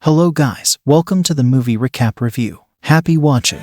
Hello guys, welcome to the movie recap review. Happy watching.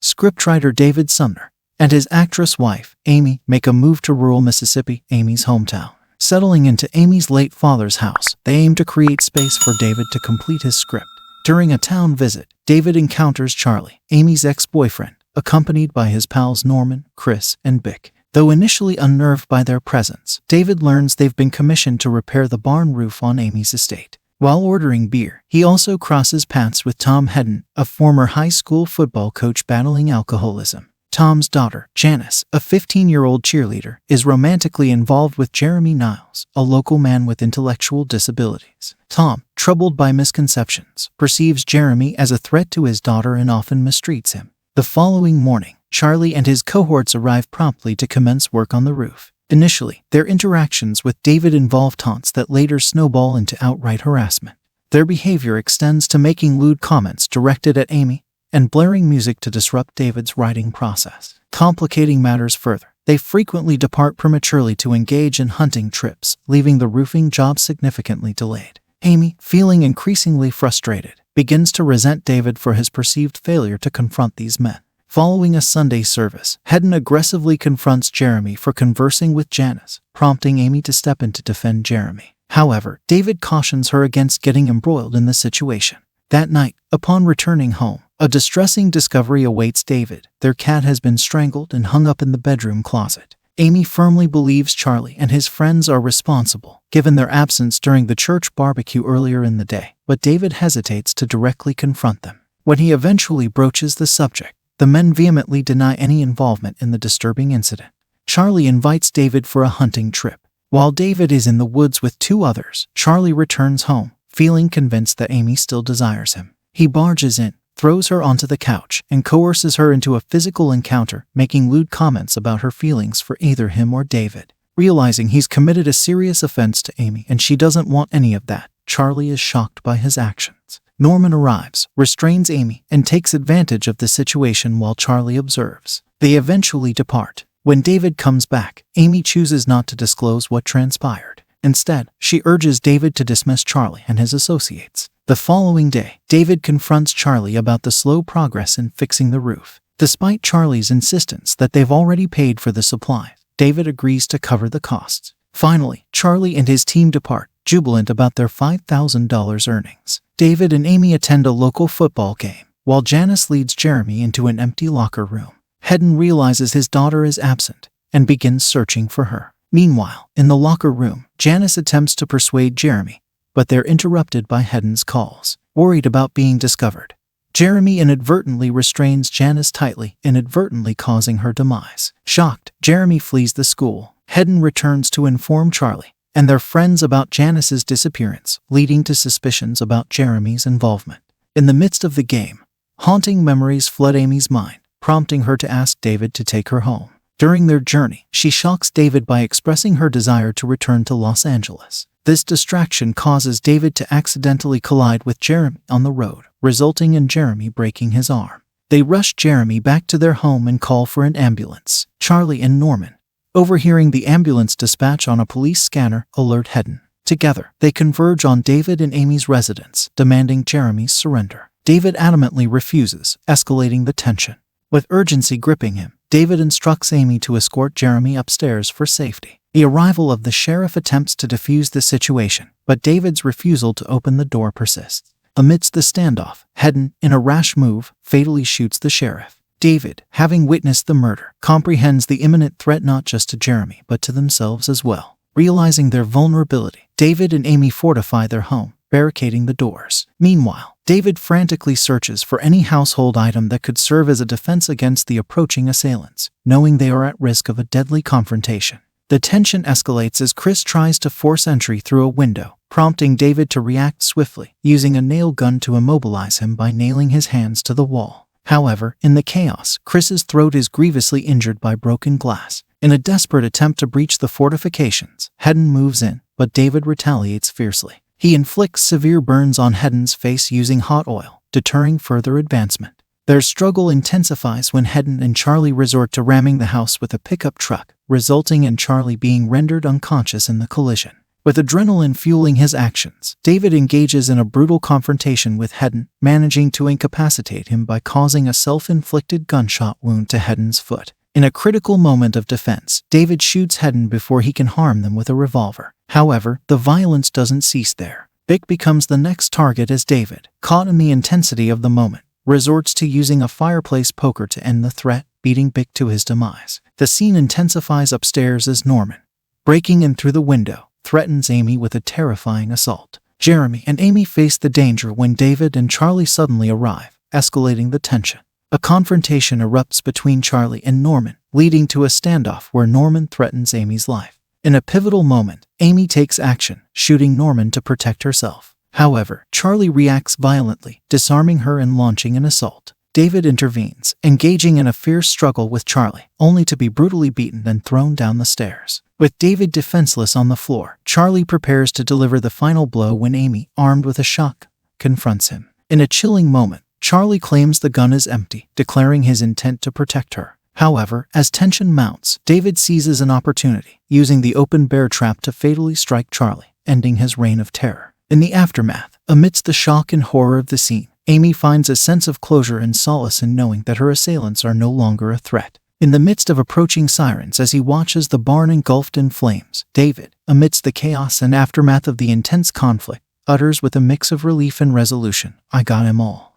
Scriptwriter David Sumner and his actress wife, Amy, make a move to rural Mississippi, Amy's hometown. Settling into Amy's late father's house, they aim to create space for David to complete his script. During a town visit, David encounters Charlie, Amy's ex-boyfriend, accompanied by his pals Norman, Chris, and Bick. Though initially unnerved by their presence, David learns they've been commissioned to repair the barn roof on Amy's estate. While ordering beer, he also crosses paths with Tom Hedden, a former high school football coach battling alcoholism. Tom's daughter, Janice, a 15-year-old cheerleader, is romantically involved with Jeremy Niles, a local man with intellectual disabilities. Tom, troubled by misconceptions, perceives Jeremy as a threat to his daughter and often mistreats him. The following morning, Charlie and his cohorts arrive promptly to commence work on the roof. Initially, their interactions with David involve taunts that later snowball into outright harassment. Their behavior extends to making lewd comments directed at Amy and blaring music to disrupt David's writing process. Complicating matters further, they frequently depart prematurely to engage in hunting trips, leaving the roofing job significantly delayed. Amy, feeling increasingly frustrated, begins to resent David for his perceived failure to confront these men. Following a Sunday service, Hedden aggressively confronts Jeremy for conversing with Janice, prompting Amy to step in to defend Jeremy. However, David cautions her against getting embroiled in the situation. That night, upon returning home, a distressing discovery awaits David. Their cat has been strangled and hung up in the bedroom closet. Amy firmly believes Charlie and his friends are responsible, given their absence during the church barbecue earlier in the day, but David hesitates to directly confront them. When he eventually broaches the subject, the men vehemently deny any involvement in the disturbing incident. Charlie invites David for a hunting trip. While David is in the woods with two others, Charlie returns home, feeling convinced that Amy still desires him. He barges in, throws her onto the couch, and coerces her into a physical encounter, making lewd comments about her feelings for either him or David. Realizing he's committed a serious offense to Amy and she doesn't want any of that, Charlie is shocked by his actions. Norman arrives, restrains Amy, and takes advantage of the situation while Charlie observes. They eventually depart. When David comes back, Amy chooses not to disclose what transpired. Instead, she urges David to dismiss Charlie and his associates. The following day, David confronts Charlie about the slow progress in fixing the roof. Despite Charlie's insistence that they've already paid for the supplies, David agrees to cover the costs. Finally, Charlie and his team depart, jubilant about their $5,000 earnings. David and Amy attend a local football game, while Janice leads Jeremy into an empty locker room. Hedden realizes his daughter is absent and begins searching for her. Meanwhile, in the locker room, Janice attempts to persuade Jeremy, but they're interrupted by Hedden's calls. Worried about being discovered, Jeremy inadvertently restrains Janice tightly, inadvertently causing her demise. Shocked, Jeremy flees the school. Hedden returns to inform Charlie and their friends about Janice's disappearance, leading to suspicions about Jeremy's involvement. In the midst of the game, haunting memories flood Amy's mind, prompting her to ask David to take her home. During their journey, she shocks David by expressing her desire to return to Los Angeles. This distraction causes David to accidentally collide with Jeremy on the road, resulting in Jeremy breaking his arm. They rush Jeremy back to their home and call for an ambulance. Charlie and Norman, overhearing the ambulance dispatch on a police scanner, alert Hedden. Together, they converge on David and Amy's residence, demanding Jeremy's surrender. David adamantly refuses, escalating the tension. With urgency gripping him, David instructs Amy to escort Jeremy upstairs for safety. The arrival of the sheriff attempts to defuse the situation, but David's refusal to open the door persists. Amidst the standoff, Hedden, in a rash move, fatally shoots the sheriff. David, having witnessed the murder, comprehends the imminent threat not just to Jeremy but to themselves as well. Realizing their vulnerability, David and Amy fortify their home, barricading the doors. Meanwhile, David frantically searches for any household item that could serve as a defense against the approaching assailants, knowing they are at risk of a deadly confrontation. The tension escalates as Chris tries to force entry through a window, prompting David to react swiftly, using a nail gun to immobilize him by nailing his hands to the wall. However, in the chaos, Chris's throat is grievously injured by broken glass. In a desperate attempt to breach the fortifications, Hedden moves in, but David retaliates fiercely. He inflicts severe burns on Hedden's face using hot oil, deterring further advancement. Their struggle intensifies when Hedden and Charlie resort to ramming the house with a pickup truck, resulting in Charlie being rendered unconscious in the collision. With adrenaline fueling his actions, David engages in a brutal confrontation with Hedden, managing to incapacitate him by causing a self-inflicted gunshot wound to Hedden's foot. In a critical moment of defense, David shoots Hedden before he can harm them with a revolver. However, the violence doesn't cease there. Bick becomes the next target as David, caught in the intensity of the moment, resorts to using a fireplace poker to end the threat, beating Bick to his demise. The scene intensifies upstairs as Norman, breaking in through the window, threatens Amy with a terrifying assault. Jeremy and Amy face the danger when David and Charlie suddenly arrive, escalating the tension. A confrontation erupts between Charlie and Norman, leading to a standoff where Norman threatens Amy's life. In a pivotal moment, Amy takes action, shooting Norman to protect herself. However, Charlie reacts violently, disarming her and launching an assault. David intervenes, engaging in a fierce struggle with Charlie, only to be brutally beaten and thrown down the stairs. With David defenseless on the floor, Charlie prepares to deliver the final blow when Amy, armed with a shotgun, confronts him. In a chilling moment, Charlie claims the gun is empty, declaring his intent to protect her. However, as tension mounts, David seizes an opportunity, using the open bear trap to fatally strike Charlie, ending his reign of terror. In the aftermath, amidst the shock and horror of the scene, Amy finds a sense of closure and solace in knowing that her assailants are no longer a threat. In the midst of approaching sirens as he watches the barn engulfed in flames, David, amidst the chaos and aftermath of the intense conflict, utters with a mix of relief and resolution, "I got 'em all."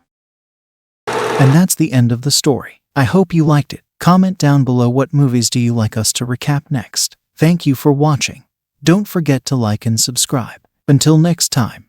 And that's the end of the story. I hope you liked it. Comment down below what movies do you like us to recap next. Thank you for watching. Don't forget to like and subscribe. Until next time.